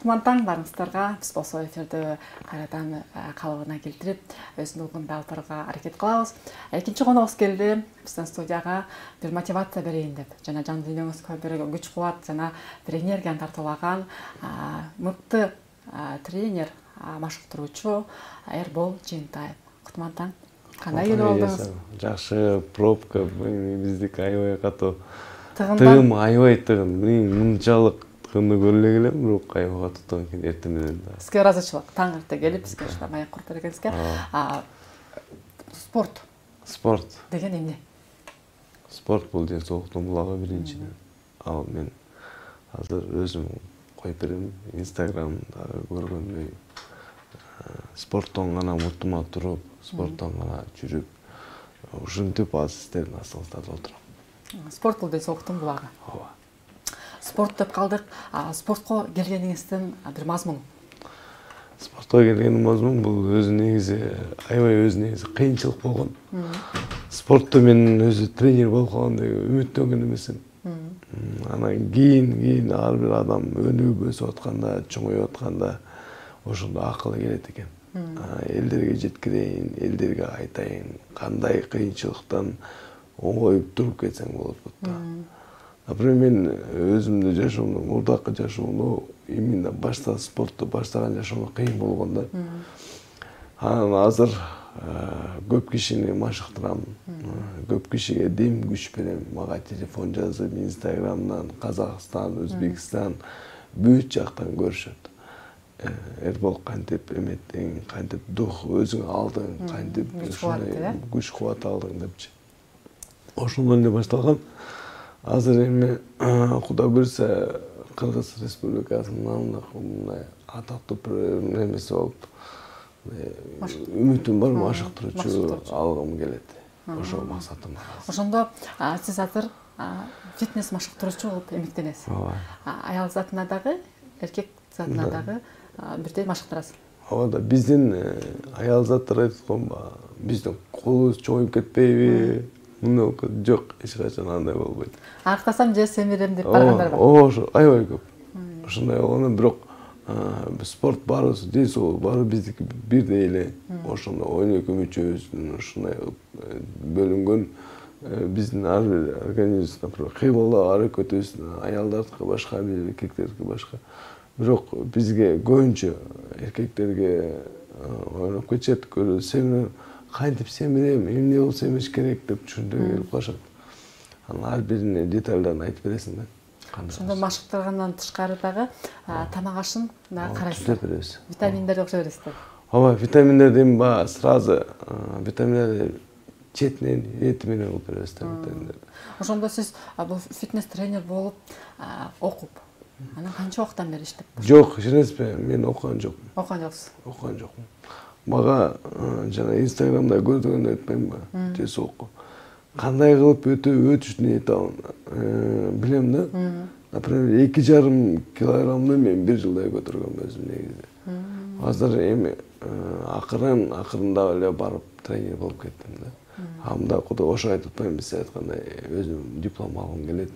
Кутман таң барыңыздарга. Биз болсо эфирде кайрадан калыбына келтирип, өзүнүн угунда алып аракет кылабыз. Экинчи коногубуз келди. Биздин студияга бир мотивация берейин деп, жана жан дүйнөңүзгө бир күч кубат жана бир энергияны тартуулаган мыкты тренер, машыктыруучу Эрбол Жыйынтаев. Кутман таң. Кандай келип алдыңыз? Жакшы, пробка биздики аябай катуу. Тыгым аябай тыгын. Мынчалык тыгынды көрүлө келем, бирок аябай катуу тыгын экен эртең менен да. Сизге ыраазычылык. Таң эрте келип, бизге ушундай маяк куруп бергениңизге. Спорт деген эмне? Спорт бул ден соолуктун булагы биринчиден. Ал мен азыр өзүм коюп берем, Инстаграмда көргөндөй спорттон гана муртума туруп, спорттон гана жүрүп, ушинтип аз сиздердин астыңыздарда отурам. Спорт бул ден соолуктун булагы. Ооба. Спорт деп калдык. Спортко келгениңиздин бир мазмуну? Спортко келген мазмун бул өзү негизи аябай кыйынчылык болгон. Спортто мен өзү тренер болуп калган деп үмүттөнгөн эмесмин. Анан кийин ар бир адам өнүгүп өсүп атканда, чоңоюп атканда ошондо акылы келет экен. Элдерге жеткирейин, элдерге айтайын, кандай кыйынчылыктан оңоюп туруп кетсең болот да. Например, мен өзүмдү жашоомдо, мурдакы жашоомдо именно спортто баштаган жашоомдо кыйын болгон да. Анан азыр көп кишини машыктырам, көп кишиге дем күч берем, мага телефон жазып, Инстаграмдан, Казакстан, Өзбекстан бүт жактан көрүшөт. Эрбол кантип эметтиң, кантип дух өзүңө алдың, кантип күч кубат алдың депчи. Ошондон эле башталган. Азыр эми Кудай буйрса Кыргыз Республикасынын мындай атактуу немеси болуп, үмүтүм бар, машыктыруучу алгым келет. Ошо максатым. Ошондо сиз азыр фитнес машыктыруучу болуп эмгектенесиз. Аял затына дагы, эркек затына дагы бирдей машыктырасыз. Ооба да, биздин аял заттар айтканбы, биздин колубуз чоңоюп кетпейби? Жок, эч качан андай болбойт. Актасам же семирем деп баргандар бар. Ошо аябай көп. Ошондой болгондо бирок спорт баарыбыз, ден соолук баары биздики бирдей эле. Ошондо 12 мүчөбүздүн ушундай бөлүнгөн биздин ар бир организм, например, кыймылдоо аракетибиз аялдардыкы башка, эркектердики башка. Бирок бизге көбүнчө эркектерге ойноп кетишет, семирем, кантип семирем, эмне болуп семириш керек деп түшүндүрүп келип калышат. Анан ар бирине детальдарын айтып бересиң да. Ошондо машыктыргандан тышкары дагы тамак ашын дагы карайсыз. Түзөп беребиз. Витаминдерди окшо бересиздер. Ооба, витаминдерди эми сразу витаминдерди четинен, эти менен кылып беребиз да витаминдерди. Ошондо сиз бул фитнес тренер болуп окуп, анан канча убакыттан бери иштеп? Жок, ишенесизби, мен окуган жокмун. Окуган жоксуз. Окуган жокмун. Мага жана Инстаграмда көрдөгөндө айтпаймынбы, же соолукку. Кандай кылып өтүштү ниет алам, билем да. Например, 2,5 килограммды мен 1 жылдай көтөргөм өзүм негизи. Азыр эми акырында эле барып тренер болуп кеттим да. Мында Кудай ошо айтып атпаймынбы, сиз айткандай өзүм диплом алгым келет.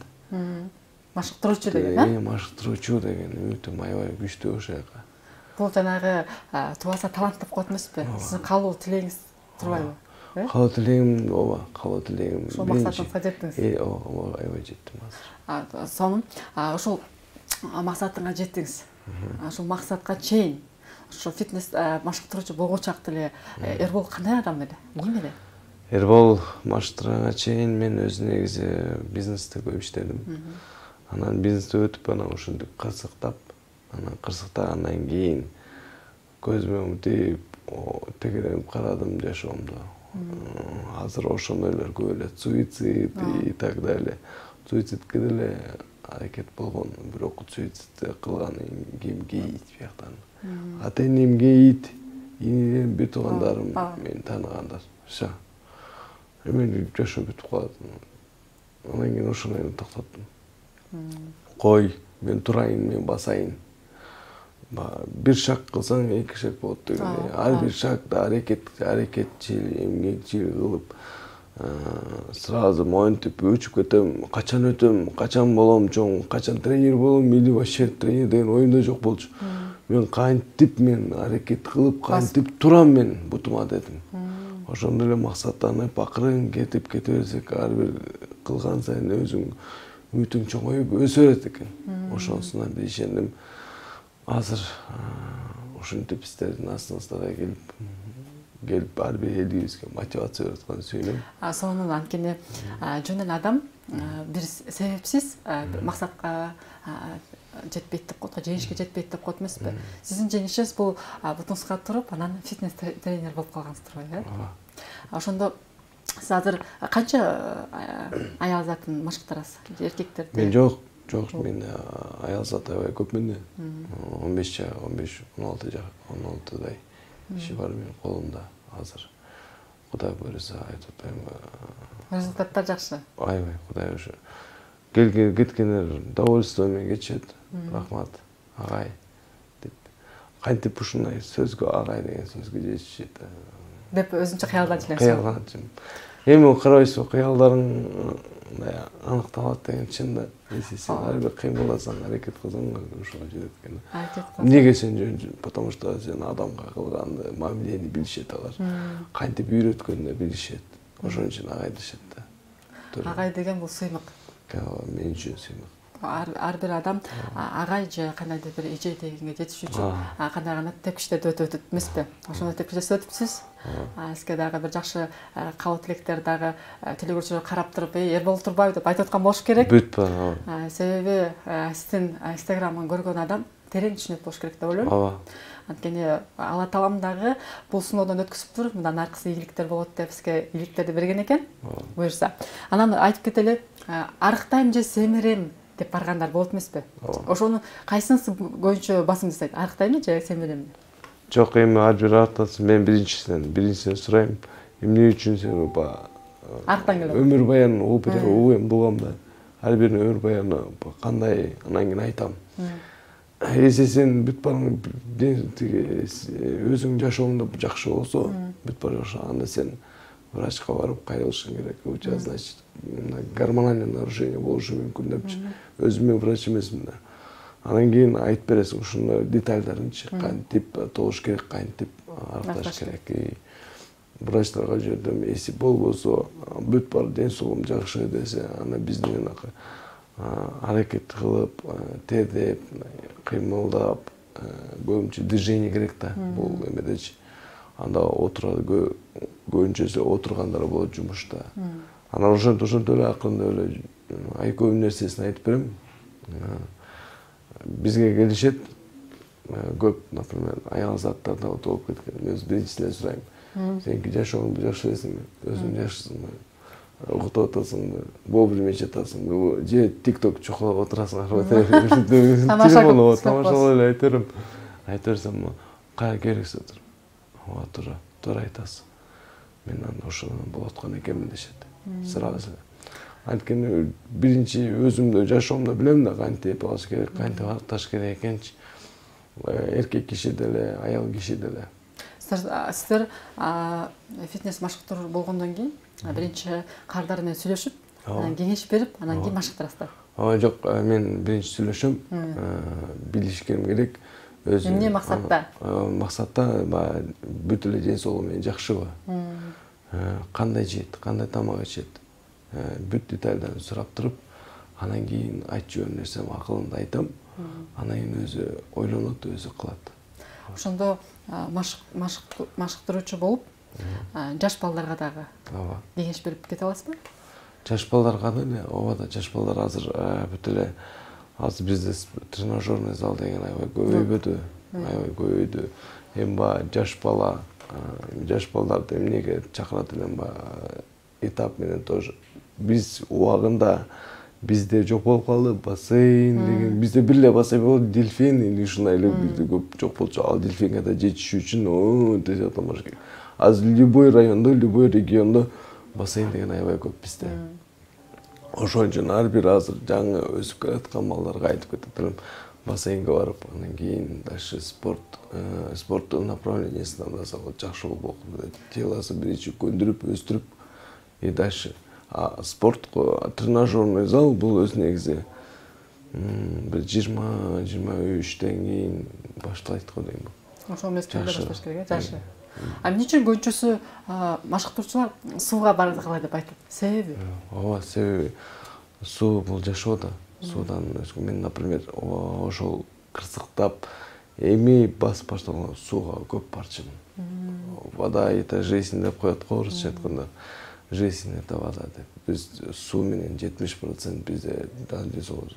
Машыктыруучу деген, машыктыруучу деген үмүтүм аябай күчтүү ошол жака. Бул жанагы тубаса талант деп коет эмеспи? Сиздин калуу тилегиңиз турбайбы? Калуу тилегим, ооба, калуу тилегим. Ошол максатыңызга жеттиңиз. Ооба, аябай жеттим азыр. Сонун ушул максатыңа жеттиңиз. Ушул максатка чейин ошо фитнес машыктыруучу болгончак деле Эрбол кандай адам эле? Эмне эле? Эрбол машыктырганга чейин мен өзү негизи бизнесте көп иштедим. Анан бизнесте өтүп, анан ушинтип кырсыктап, анан кырсыктагандан кийин көзүмө умтуп, тегеренип карадым жашоомдо. Азыр ошондойлор көп эле суицид и так далее. Суицидке деле аракет болгон, бирок суицид кылган кимге ит бияктан. Ата энемге ит, инем, бир туугандарым, мени тааныгандар. Все. Мен жашоо бүтүп калат. Анан кийин ошондой токтоттум. Кой, мен турайын, мен басайын. Бир шаг кылсаң, 2 шаг болот дегендей. Ар бир шагда аракетчил, эмгекчил кылып, сразу моинтип өчүп кетем, качан өтөм, качан болом чоң, качан тренер болом, или вообще тренер деген оюмда жок болчу. Мен кантип мен аракет кылып, кантип турам мен бутума дедим. Ошондо эле максаттанып, акырын кетип кете берсек, ар бир кылган сайын өзүң үмүтүң чоңоюп өсө берет экен. Ошонусуна бир ишендим. Азыр ушинтип истердин астыбыздарга келип ар бир элибизге мотивация берип атканын сүйлөйм. Сонун анткени жөн эле адам бир себепсиз максатка жетпейт деп коет, жеңишке жетпейт деп коет эмеспи? Сиздин жеңишиңиз бул бутуңузга туруп, анан фитнес тренер болуп калгансыздар го, э? Ошондо сиз азыр канча аял затын машыктырасыз? Эркектерди? Мен жок, мен аял зат аябай көпмүн да. 16дай иши бар менин колумда азыр. Кудай буйруса айтып атпайм. Результаттар жакшы. Аябай, кудай ушу. Кеткендер довольство менен кетишет. Рахмат, агай деп. Кантип ушундай сөзгө агай деген сөзгө жетишет. Деп өзүнчө кыялдан жүрөсүң. Кыялдан жүрөм. Эми карайсың, кыялдарың аныкталат деген чын да. Сен ар бир кыймылдасаң, аракет кылсаң, ошого жүрөт экен. Эмнеге сен потому что сен адамга кылганды, мамилени билишет алар. Кантип үйрөткөнү билишет. Ошон үчүн агай дешет да. Агай деген бул сыймык. Мен үчүн сыймык. Ар бир адам агай же кандайдыр бир эже дегенге жетиш үчүн кандай гана тепкичтерди өтөт эмеспи? Ошондой тепкичтерди өтүпсүз. Сизге дагы бир жакшы кабыл тилектер дагы телегөрчүлөр карап туруп, Эрбол Турбаев деп айтып аткан болуш керек. Бүт ба. Себеби сиздин Инстаграмын көргөн адам терең түшүнөт болуш керек деп ойлойм. Ооба. Анткени Алла таалам дагы бул сыноодон өткүзүптүр, мындан аркысы ийгиликтер болот деп бизге ийгиликтерди берген экен. Буюрса. Анан айтып кетели, арыктайм же семирем деп баргандар болот эмеспи? Ошону кайсынысы көбүнчө басым жасайт? Арыктайм же семиремби? Жок, эми ар бир артасы мен биринчисинен сурайм. Эмне үчүн сен арыктан келет? Өмүр баян угуйм болгом да. Ар биринин өмүр баяны кандай, анан кийин айтам. Сен бүт барың өзүң жашооңдо жакшы болсо, бүт бар анда сен врачка барып кайрылышың керек. У тебя значит гормональное нарушение болушу мүмкүн депчи. Өзүм врач эмесмин да. Анан кийин айтып бересиң ушундай детальдеринчи, кантип тогуш керек, кантип арыкташ керек. Врачтарга жүрдүм, эси болбосо, бүт бар ден соолугум жакшы десе, аны биздин аракет кылып, тердеп, кыймылдап, көбүнчө движение керек да, бул эмедечи. Анда отурады, көбүнчөсү отургандар болот жумушта. Анан ошентип эле акырында эле көп нерсесин айтып берем. Бизге келишет көп, например, аял заттар да болуп кеткен. Мен биринчиден сурайм. Сенки жашооңду жакшы элесиңби? Өзүң жакшысыңбы? Уктап атасыңбы? Болбу эме жатасыңбы? Же TikTok чокулап отурасыңарбы? Телефону тамашалап эле айта берем. Айта берсем, кая керексиз отур. Ооба, туура айтасың. Мен анда ошондон болуп аткан экенмин дешет. Сразу. Анткени биринчи өзүмдү жашоомдо билем да кантип болуш керек, кантип арыкташ керек экенчи. Эркек киши деле, аял киши деле. Сиздер фитнес машыктыр болгондон кийин биринчи кардар менен сүйлөшүп, анан кеңеш берип, анан кийин машыктырасыздар. Ооба, жок, мен биринчи сүйлөшөм, билишкем керек. Эмне максатта? Максатта бүт эле ден соолугу менен жакшыбы? Кандай жейт, кандай тамак ичет? Бүт детальдарын сурап туруп, анан кийин айтчу нерсем акылымды айтам. Анан кийин өзү ойлонот, өзү кылат. Ошондо машыктыруучу болуп, жаш балдарга дагы кеңеш берип кете аласызбы? Жаш балдарга деле, ооба да, жаш балдар азыр бүт эле азыр бизде тренажерный зал деген аябай көбөйдү. Эми жаш бала, жаш балдарды эмнеге чакырат элем этап менен тоже. Биз убагында бизде жок болуп калды, бассейн деген. Бизде бир эле бассейн болот, дельфин или ушундай эле бизде көп жок болчу. Ал дельфинге да жетиш үчүн тез атамаш керек. Азыр любой райондо, любой региондо бассейн деген аябай көп бизде. Ошон үчүн ар бир азыр жаңы өсүп келаткан балдарга айтып кетет элем, бассейнге барып, анан кийин дальше спорттун направлениясын тандаса жакшы болуп, телосун биринчи көндүрүп, өстүрүп, и дальше. А спорт тренажерный зал бул өз негизи бир 20-23 кийин башталайт го дейм. Ошол мезгилде башташ керек, жашы. Эмне үчүн көбүнчөсү машыктоочулар сууга баргыла деп айтат? Себеби? Ооба, себеби суу бул жашоо да. Суудан мен, например, ошол кырсыктап эми басып баштаган сууга көп барчумун. Вода это жизнь деп коет го орусча айтканда. Жизнь это вода деп. Биз суу менен 70% бизде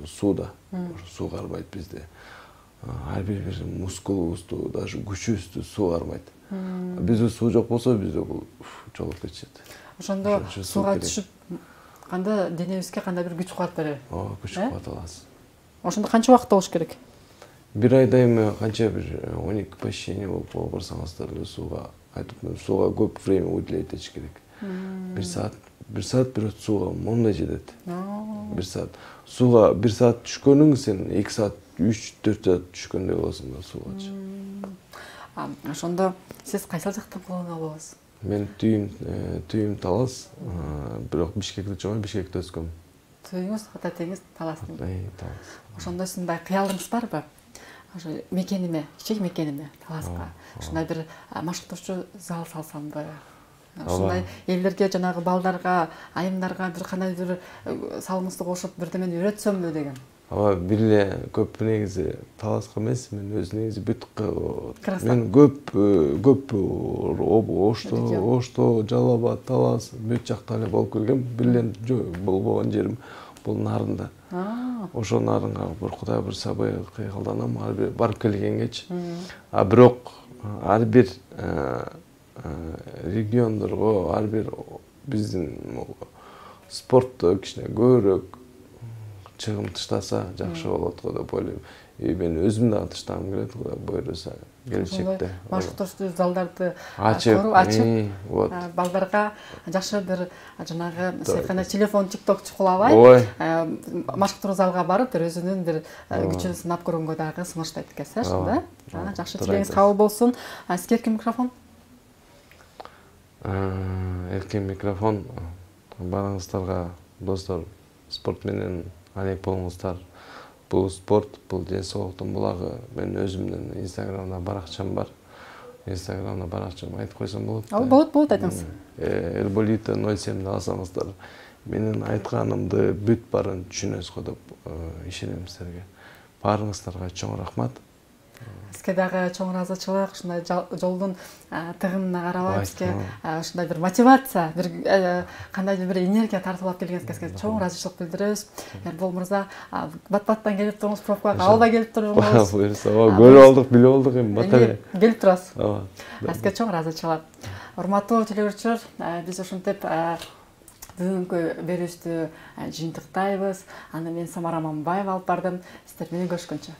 сууда. Суу карбайт бизде. Ар бир мускулубузду, даже күчүбүздү суу карбайт. Бизде суу жок болсо бизде бул жолуп кетишет. Ошондо сууга түшүп кандай денебизге кандай бир күч кубат береби? Ооба, күч кубат алабыз. Ошондо канча убакыт болуш керек? Бир айда эми канча бир 12 посещение болуп барсаңыздар сууга сууга көп время уделять этиш керек. Бир саат бирөөт сууга моундай жетет. Бир саат. Сууга бир саат түшкөнүң сен 2 саат, 3-4 саат түшкөндөй болосуң да суугачы. Ошондо сиз кайсыл жактан колдоно аласыз? Мен түйүм Талас, бирок Бишкекте чоң, Бишкекте өскөм. Түйүңүз ата теңиз Таластын. Талас. Ошондо сиздин мындай кыялыңыз барбы? Ошо мекениме, кичек мекениме Таласка ушундай бир машыктоочу зал салсамбы? Ушундай элдерге жанагы балдарга, айымдарга бир кандай бир салымыңызды кошуп бирдемени үйрөтсөмбү деген. Ооба, бир эле көп негизи Таласка эмес, мен өз негизи бүт мен көп Ошто, Жалал Абад, Талас бүт жакта эле болуп келгем. Бир эле болбогон жерим бул Нарында. Ошо Нарынга бир Кудай буйруса кыйгалданам, ар бир барып келгенгечи. А бирок ар бир региондорго, ар бир биздин спортто кичине көбүрөөк чыгым таштаса жакшы болот го деп ойлойм. Мен өзүм дагы таштагым келет, Кудай буйруса келечекте. Машыктоочу залдарды ачып, балдарга жакшы бир жанагы сайкана телефон, TikTok чукулабай, машыктыруу залга барып, бир өзүнүн бир күчүн сынап көргөнгө дагы сунуштайт экенсиз, ошондо. Жакшы, тилегиңиз кабыл болсун. Сизге эркин микрофон. Эркин микрофон барыңыздарга, достор, спорт менен алек болуңуздар. Бул спорт, бул ден соолуктун булагы. Мен өзүмдүн Инстаграмда баракчам бар. Инстаграмда баракчам айтып койсом болот. Болот, айтыңыз. Эрболито 07 алсаңыздар, менин айтканымды бүт баарын түшүнөсүз го деп ишенем силерге. Баарыңыздарга чоң рахмат. Сизге дагы чоң ыраазычылык, ушундай жолдун тыгынына карабай бизге ушундай бир мотивация, бир кандайдыр бир энергия тартып алып келгениңизге сизге чоң ыраазычылык билдиребиз. Эрбол мырза, бат-баттан келип туруңуз, пробкага албай келип туруңуз. Көрүп алдык, билип алдык эми бат эле. Келип турасыз. Ооба. Сизге чоң ыраазычылык. Урматтуу телегөрүүчүлөр, биз ушинтип бүгүнкү берүүбүздү жыйынтыктайбыз. Аны мен Самара Мамбаева алып бардым. Сиздер менен көрүшкөнчө.